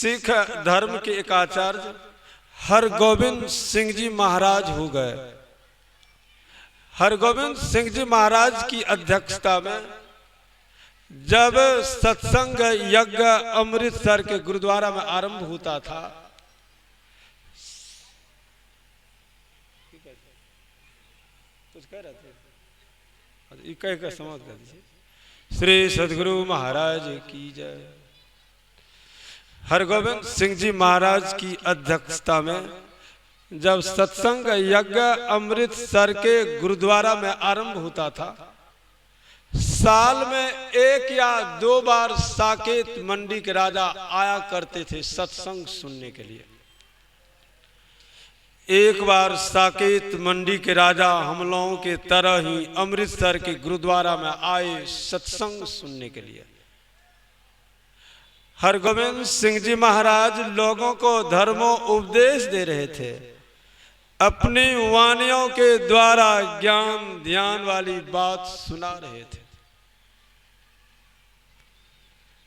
सिख धर्म के एक आचार्य हरगोविंद सिंह जी महाराज हो गए। हरगोविंद सिंह जी महाराज की अध्यक्षता में जब सत्संग यज्ञ अमृतसर के गुरुद्वारा में आरंभ होता था, कुछ कह रहे थे, कह समाप्त कर दीजिए। श्री सदगुरु महाराज की जय। हरगोविंद सिंह जी महाराज की अध्यक्षता में जब सत्संग यज्ञ अमृतसर के गुरुद्वारा में आरंभ होता था, साल में 1 या 2 बार साकेत मंडी के राजा आया करते थे सत्संग सुनने के लिए। एक बार साकेत मंडी के राजा हम लोगों के तरह ही अमृतसर के गुरुद्वारा में आए सत्संग सुनने के लिए। हरगोविंद सिंह जी महाराज लोगों को धर्मो उपदेश दे रहे थे। अपनी वाणियों के द्वारा ज्ञान ध्यान वाली बात सुना रहे थे।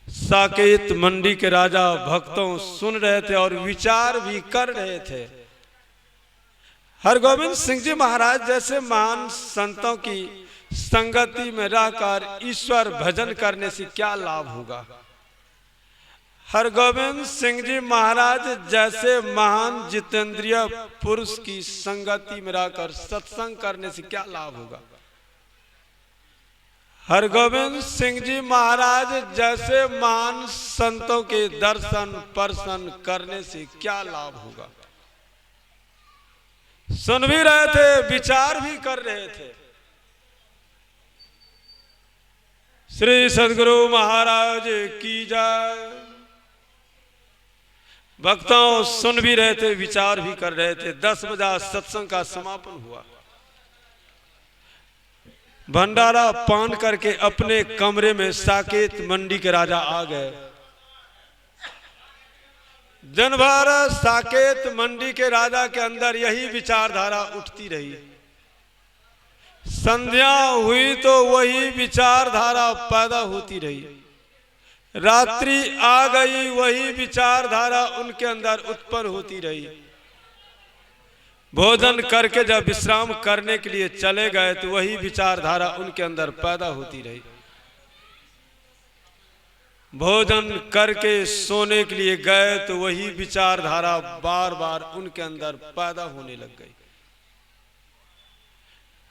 साकेत मंडी के राजा भक्तों सुन रहे थे और विचार भी कर रहे थे। हरगोविंद सिंह जी महाराज जैसे महान संतों की संगति में रहकर ईश्वर भजन करने से क्या लाभ होगा। हरगोविंद सिंह जी महाराज जैसे महान जितेंद्रिय पुरुष की संगति में रहकर सत्संग करने से क्या लाभ होगा। हरगोविंद सिंह जी महाराज जैसे महान संतों के दर्शन परसन करने से क्या लाभ होगा। सुन भी रहे थे, विचार भी कर रहे थे। श्री सदगुरु महाराज की जय। भक्तों सुन भी रहे थे, विचार भी कर रहे थे। 10 बजे सत्संग का समापन हुआ। भंडारा पान करके अपने कमरे में साकेत मंडी के राजा आ गए। दिन भर साकेत मंडी के राजा के अंदर यही विचारधारा उठती रही। संध्या हुई तो वही विचारधारा पैदा होती रही। रात्रि आ गई, वही विचारधारा उनके अंदर उत्पन्न होती रही। भोजन करके जब विश्राम करने के लिए चले गए तो वही विचारधारा उनके अंदर पैदा होती रही। भोजन करके सोने के लिए गए तो वही विचारधारा बार बार उनके अंदर पैदा होने लग गई।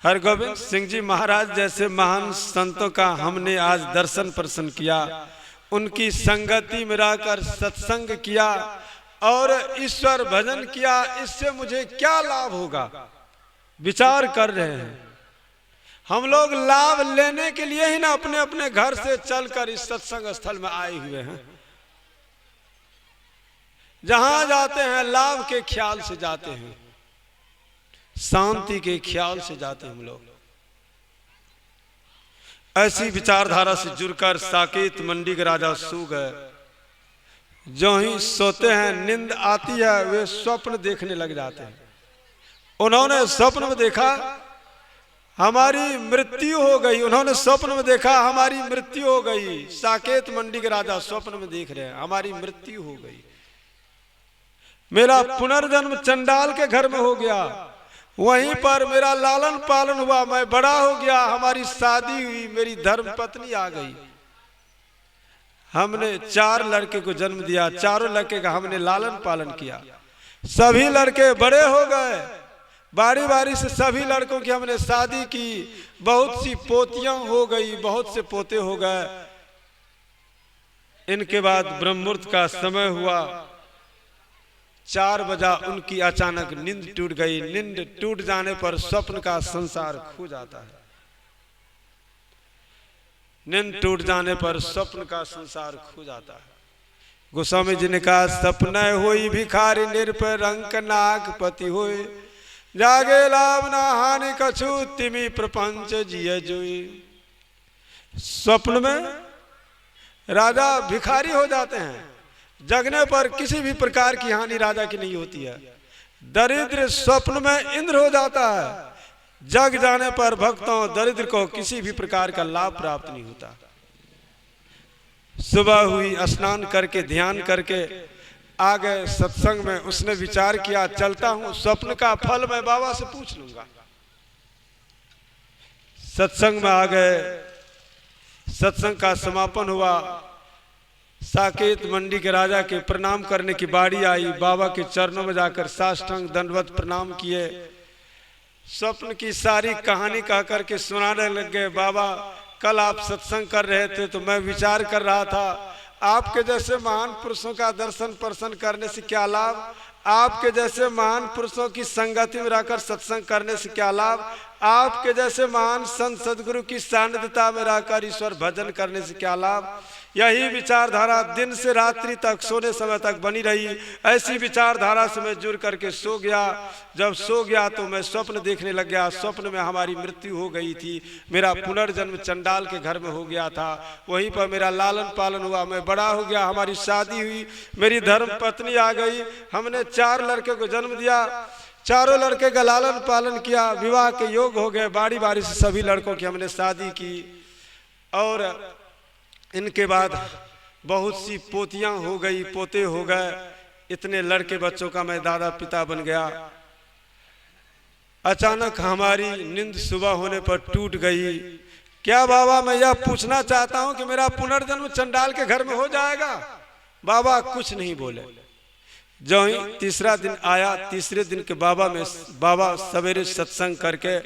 हरगोविंद सिंह जी महाराज जैसे महान संतों का हमने आज दर्शन प्रसन्न किया, उनकी संगति में रहकर सत्संग किया और ईश्वर भजन किया। इससे मुझे क्या लाभ होगा, विचार कर रहे हैं। हम लोग लाभ लेने के लिए ही ना अपने अपने घर से चलकर इस सत्संग स्थल में आए हुए हैं। जहां जाते हैं लाभ के ख्याल से जाते हैं, शांति के ख्याल से जाते हैं हम लोग। ऐसी विचारधारा से जुड़कर साकेत मंडी के राजा सो गए। जो ही सोते हैं नींद आती है, वे स्वप्न देखने लग जाते हैं। उन्होंने स्वप्न में देखा हमारी मृत्यु हो गई। उन्होंने स्वप्न में देखा हमारी मृत्यु हो गई। साकेत मंडी के राजा स्वप्न में देख रहे हैं हमारी मृत्यु हो गई। मेरा पुनर्जन्म चंडाल के घर में हो गया, वहीं पर मेरा लालन पालन हुआ, मैं बड़ा हो गया, हमारी शादी हुई, मेरी धर्म पत्नी आ गई। हमने 4 लड़के को जन्म दिया, चारों लड़के का हमने लालन पालन किया। सभी लड़के बड़े हो गए, बारी बारी से सभी लड़कों की हमने शादी की। बहुत सी पोतियां हो गई, बहुत से पोते हो गए। इनके बाद ब्रह्ममुहूर्त का समय हुआ। 4 बजा उनकी अचानक नींद टूट गई। नींद टूट जाने पर स्वप्न का संसार खो जाता है। नींद टूट जाने पर स्वप्न का संसार खो जाता है। गोस्वामी जी ने कहा सपना होई भिखारी निरपय रंक नाग पति होए, जागे लाभ ना हानि कछु तिमी प्रपंच जिय जोई। स्वप्न में राजा भिखारी हो जाते हैं। जगने पर किसी भी प्रकार की हानि राजा की नहीं होती है। दरिद्र स्वप्न में इंद्र हो जाता है। जग जाने पर भक्तों दरिद्र को किसी भी प्रकार का लाभ प्राप्त नहीं होता। सुबह हुई, स्नान करके ध्यान करके आ गए सत्संग में। उसने विचार किया चलता हूं, स्वप्न का फल मैं बाबा से पूछ लूंगा। सत्संग में आ गए, सत्संग का समापन हुआ। साकेत मंडी के राजा के प्रणाम करने की बारी आई। बाबा के चरणों में जाकर साष्टांग दंडवत प्रणाम किए। स्वप्न की सारी कहानी कह करके सुनाने लग गए। बाबा कल आप सत्संग कर रहे थे तो मैं विचार कर रहा था, आपके जैसे महान पुरुषों का दर्शन पर्शन करने से क्या लाभ, आपके जैसे महान पुरुषों की संगति में रहकर सत्संग करने से क्या लाभ, आपके जैसे महान संत सदगुरु की सानिध्यता में रहकर ईश्वर भजन करने से क्या लाभ। यही विचारधारा दिन से रात्रि तक सोने समय तक बनी रही। ऐसी विचारधारा से मैं जुड़ करके सो गया। जब सो गया तो मैं स्वप्न देखने लग गया। स्वप्न में हमारी मृत्यु हो गई थी। मेरा पुनर्जन्म चंडाल के घर में हो गया था। वहीं पर मेरा लालन पालन हुआ, मैं बड़ा हो गया, हमारी शादी हुई, मेरी धर्म पत्नी आ गई। हमने 4 लड़के को जन्म दिया, चारों लड़के का लालन पालन किया, विवाह के योग हो गए। बारी बारी से सभी लड़कों की हमने शादी की और इनके बाद बहुत सी पोतियां हो गई, पोते हो गए। इतने लड़के बच्चों का मैं दादा पिता बन गया। अचानक हमारी नींद सुबह होने पर टूट गई। क्या बाबा, मैं यह पूछना चाहता हूं कि मेरा पुनर्जन्म चंडाल के घर में हो जाएगा। बाबा कुछ नहीं बोले। जो ही तीसरा दिन आया, तीसरे दिन के बाबा सवेरे सत्संग करके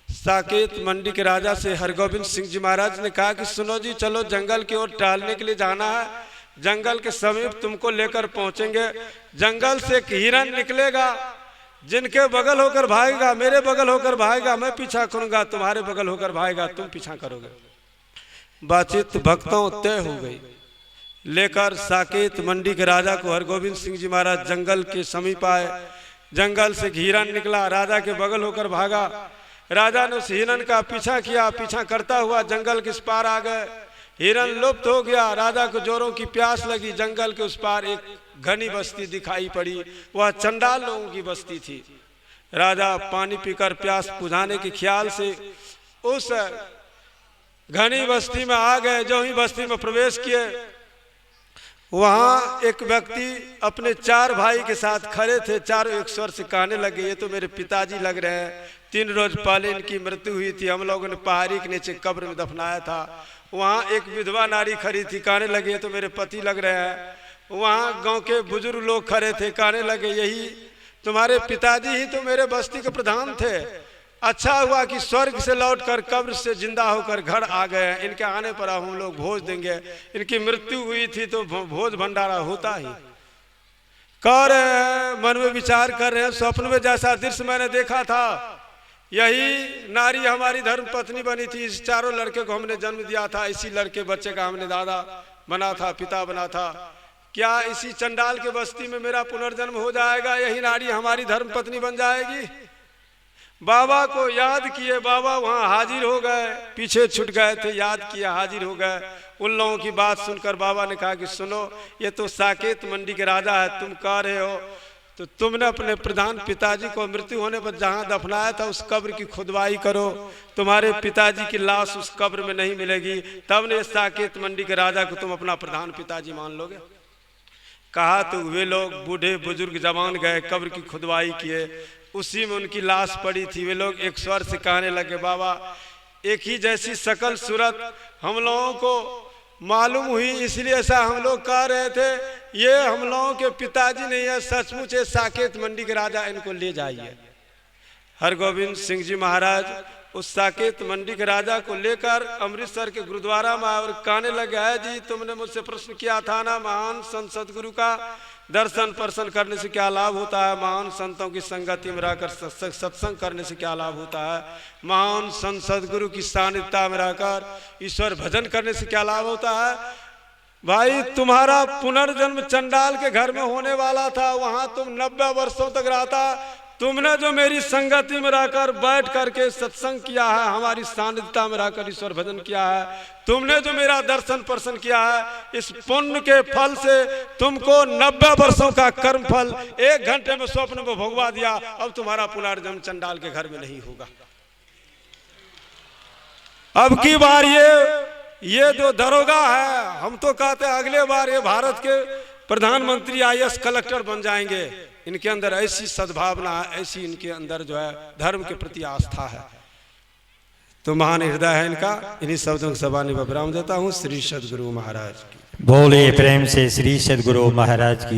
साकेत मंडी के राजा से हरगोविंद सिंह जी महाराज ने कहा कि सुनो जी, चलो जंगल की ओर टहलने के लिए जाना है। जंगल के समीप तुमको लेकर पहुंचेंगे। जंगल से एक हिरन निकलेगा, जिनके बगल होकर भागेगा, मेरे बगल होकर भागेगा, मैं पीछा करूंगा, तुम्हारे बगल होकर भागेगा, तुम पीछा करोगे। बातचीत भक्तों तय हो गई। लेकर साकेत मंडी के राजा को हरगोविंद सिंह जी महाराज जंगल के समीप आए। जंगल से हिरन निकला, राजा के बगल होकर भागा। राजा ने उस हिरन का पीछा किया, पीछा करता हुआ जंगल के उस पार आ गए। हिरन लुप्त हो गया। राजा को जोरों की प्यास लगी। जंगल के उस पार एक घनी बस्ती दिखाई पड़ी। वह चंडाल लोगों की बस्ती थी। राजा पानी पीकर प्यास बुझाने के ख्याल से उस घनी बस्ती में आ गए। जो ही बस्ती में प्रवेश किए, वहां एक व्यक्ति अपने 4 भाई के साथ खड़े थे। चारों एक स्वर से कहने लगे, ये तो मेरे पिताजी लग रहे हैं। 3 रोज पहले इनकी मृत्यु हुई थी, हम लोगों ने पहाड़ी के नीचे कब्र में दफनाया था। वहाँ एक विधवा नारी खड़ी थी, कहने लगे ये तो मेरे पति लग रहे हैं। वहाँ गांव के बुजुर्ग लोग खड़े थे, कहने लगे यही तुम्हारे पिताजी ही तो मेरे बस्ती के प्रधान थे। अच्छा हुआ कि स्वर्ग से लौटकर कब्र से जिंदा होकर घर आ गए। इनके आने पर हम लोग भोज देंगे। इनकी मृत्यु हुई थी तो भोज भंडारा होता ही। कह रहे हैं, मन में विचार कर रहे हैं, स्वप्न में जैसा दृश्य मैंने देखा था, यही नारी हमारी धर्म पत्नी बनी थी। इस 4 लड़के को हमने जन्म दिया था। इसी लड़के बच्चे का हमने दादा बना था, पिता बना था। क्या इसी चंडाल के बस्ती में मेरा पुनर्जन्म हो जाएगा? यही नारी हमारी धर्म पत्नी बन जाएगी। बाबा को याद किए, बाबा वहां हाजिर हो गए। पीछे छूट गए थे, याद किया, हाजिर हो गए। उन लोगों की बात सुनकर बाबा ने कहा कि सुनो, ये तो साकेत मंडी के राजा है, तुम कह रहे हो तो तुमने अपने प्रधान पिताजी को मृत्यु होने पर जहां दफनाया था उस कब्र की खुदवाई करो। तुम्हारे पिताजी की लाश उस कब्र में नहीं मिलेगी। तब ने साकेत मंडी के राजा को तुम अपना प्रधान पिताजी मान लोगे। कहा तो वे लोग बूढ़े बुजुर्ग जवान गए, कब्र की खुदवाई किए, उसी में उनकी लाश पड़ी थी। वे लोग एक स्वर से कहने लगे, बाबा एक ही जैसी शकल सूरत हम लोगों को मालूम हुई, इसलिए ऐसा हम लोग कह रहे थे ये हम लोगों के पिताजी नहीं है, सचमुच है साकेत मंडी के राजा, इनको ले जाइए। हरगोविंद सिंह जी महाराज उस साकेत मंडी के राजा को लेकर अमृतसर के गुरुद्वारा में और कहने लगे, है जी तुमने मुझसे प्रश्न किया था ना, महान संत सदगुरु का दर्शन पर्शन करने से क्या लाभ होता है, महान संतों की संगति में रहकर सत्संग करने से क्या लाभ होता है, महान संत सदगुरु की सानिध्यता में रहकर ईश्वर भजन करने से क्या लाभ होता है। भाई तुम्हारा पुनर्जन्म चंडाल के घर में होने वाला था, वहां तुम 90 वर्षों तक रहता। तुमने जो मेरी संगति में रहकर बैठ करके सत्संग किया है, हमारी सानिध्यता में रहकर ईश्वर भजन किया है, तुमने जो मेरा दर्शन पर्शन किया है, इस पुण्य के फल से तुमको 90 वर्षों का कर्म फल 1 घंटे में स्वप्न में भोगवा दिया। अब तुम्हारा पुनर्जन्म चंडाल के घर में नहीं होगा। अब की बार ये जो दरोगा है, हम तो कहते हैं अगले बार ये भारत के प्रधानमंत्री आईएएस कलेक्टर बन जाएंगे। इनके अंदर ऐसी सद्भावना, ऐसी इनके अंदर जो है धर्म के प्रति आस्था है। तो महान हृदय है इनका। इन्हीं शब्दों की सभा में विराम देता हूँ। श्री सद्गुरु महाराज की बोले प्रेम से श्री सद्गुरु महाराज की।